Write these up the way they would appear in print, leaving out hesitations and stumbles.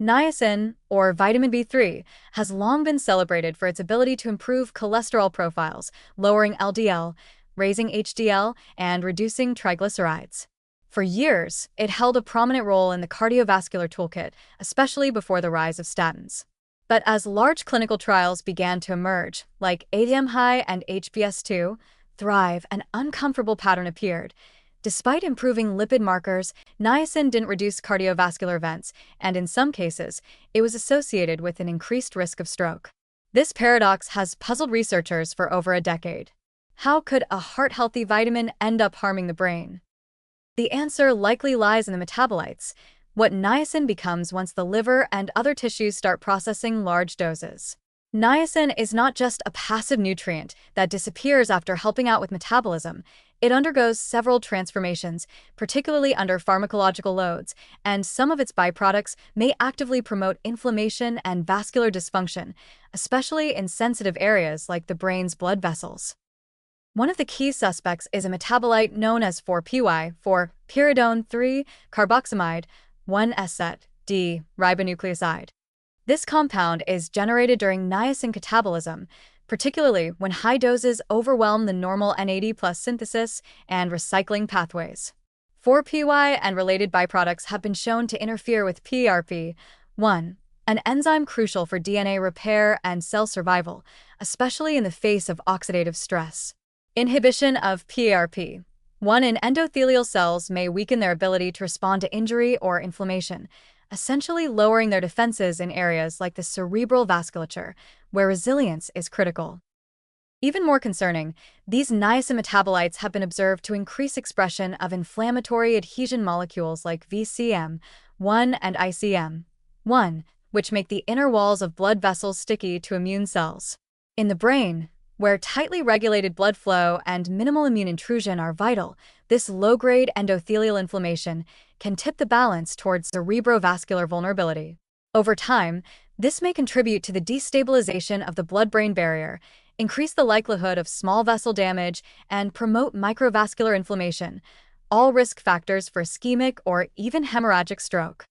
Niacin, or vitamin B3, has long been celebrated for its ability to improve cholesterol profiles, lowering LDL, raising HDL, and reducing triglycerides. For years, it held a prominent role in the cardiovascular toolkit, especially before the rise of statins. But as large clinical trials began to emerge, like ADM-HI and HBS2, Thrive, an uncomfortable pattern appeared. Despite improving lipid markers, niacin didn't reduce cardiovascular events, and in some cases, it was associated with an increased risk of stroke. This paradox has puzzled researchers for over a decade. How could a heart-healthy vitamin end up harming the brain? The answer likely lies in the metabolites, what niacin becomes once the liver and other tissues start processing large doses. Niacin is not just a passive nutrient that disappears after helping out with metabolism. It undergoes several transformations, particularly under pharmacological loads, and some of its byproducts may actively promote inflammation and vascular dysfunction, especially in sensitive areas like the brain's blood vessels. One of the key suspects is a metabolite known as 4-PY for pyridone 3-carboxamide 1-S-D ribonucleoside. This compound is generated during niacin catabolism, particularly when high doses overwhelm the normal NAD+ synthesis and recycling pathways. 4-PY and related byproducts have been shown to interfere with PRP1, an enzyme crucial for DNA repair and cell survival, especially in the face of oxidative stress. Inhibition of PRP1 in endothelial cells may weaken their ability to respond to injury or inflammation, essentially lowering their defenses in areas like the cerebral vasculature, where resilience is critical. Even more concerning, these niacin metabolites have been observed to increase expression of inflammatory adhesion molecules like VCM1 and ICM1, which make the inner walls of blood vessels sticky to immune cells. In the brain, where tightly regulated blood flow and minimal immune intrusion are vital, this low-grade endothelial inflammation can tip the balance towards cerebrovascular vulnerability. Over time, this may contribute to the destabilization of the blood-brain barrier, increase the likelihood of small vessel damage, and promote microvascular inflammation, all risk factors for ischemic or even hemorrhagic stroke.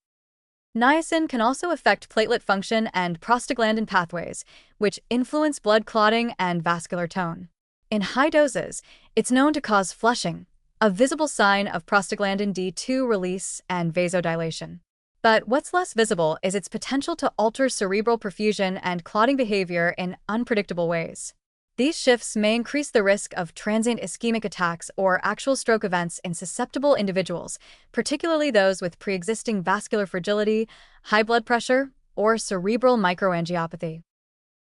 Niacin can also affect platelet function and prostaglandin pathways, which influence blood clotting and vascular tone. In high doses, it's known to cause flushing, a visible sign of prostaglandin D2 release and vasodilation. But what's less visible is its potential to alter cerebral perfusion and clotting behavior in unpredictable ways. These shifts may increase the risk of transient ischemic attacks or actual stroke events in susceptible individuals, particularly those with pre-existing vascular fragility, high blood pressure, or cerebral microangiopathy.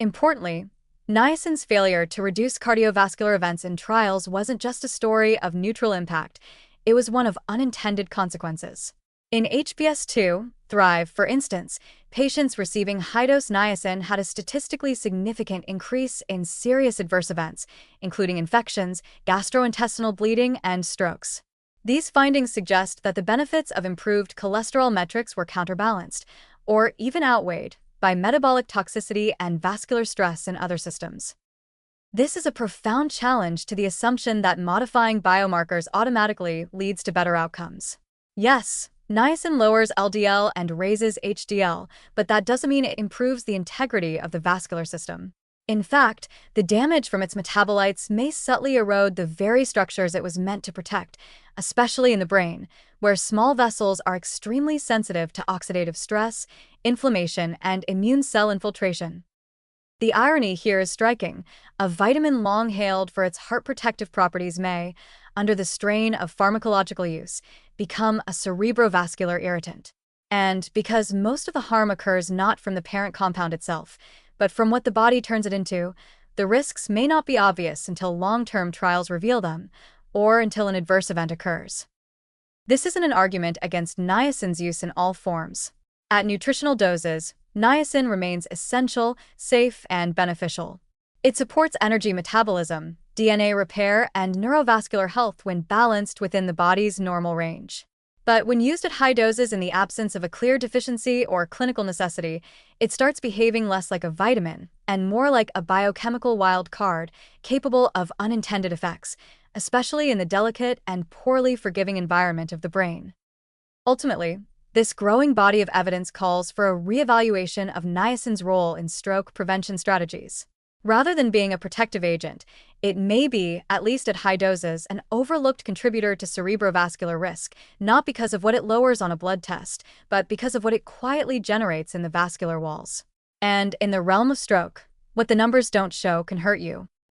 Importantly, niacin's failure to reduce cardiovascular events in trials wasn't just a story of neutral impact, it was one of unintended consequences. In HBS2, Thrive, for instance, patients receiving high-dose niacin had a statistically significant increase in serious adverse events, including infections, gastrointestinal bleeding, and strokes. These findings suggest that the benefits of improved cholesterol metrics were counterbalanced, or even outweighed, by metabolic toxicity and vascular stress in other systems. This is a profound challenge to the assumption that modifying biomarkers automatically leads to better outcomes. Yes, niacin lowers LDL and raises HDL, but that doesn't mean it improves the integrity of the vascular system. In fact, the damage from its metabolites may subtly erode the very structures it was meant to protect, especially in the brain, where small vessels are extremely sensitive to oxidative stress, inflammation, and immune cell infiltration. The irony here is striking. A vitamin long hailed for its heart protective properties may, under the strain of pharmacological use, become a cerebrovascular irritant. And because most of the harm occurs not from the parent compound itself, but from what the body turns it into, the risks may not be obvious until long-term trials reveal them, or until an adverse event occurs. This isn't an argument against niacin's use in all forms. At nutritional doses, niacin remains essential, safe, and beneficial. It supports energy metabolism, DNA repair, and neurovascular health when balanced within the body's normal range. But when used at high doses in the absence of a clear deficiency or clinical necessity, it starts behaving less like a vitamin and more like a biochemical wild card capable of unintended effects, especially in the delicate and poorly forgiving environment of the brain. Ultimately, This growing body of evidence calls for a reevaluation of niacin's role in stroke prevention strategies. Rather than being a protective agent, it may be, at least at high doses, an overlooked contributor to cerebrovascular risk, not because of what it lowers on a blood test, but because of what it quietly generates in the vascular walls. And in the realm of stroke, what the numbers don't show can hurt you.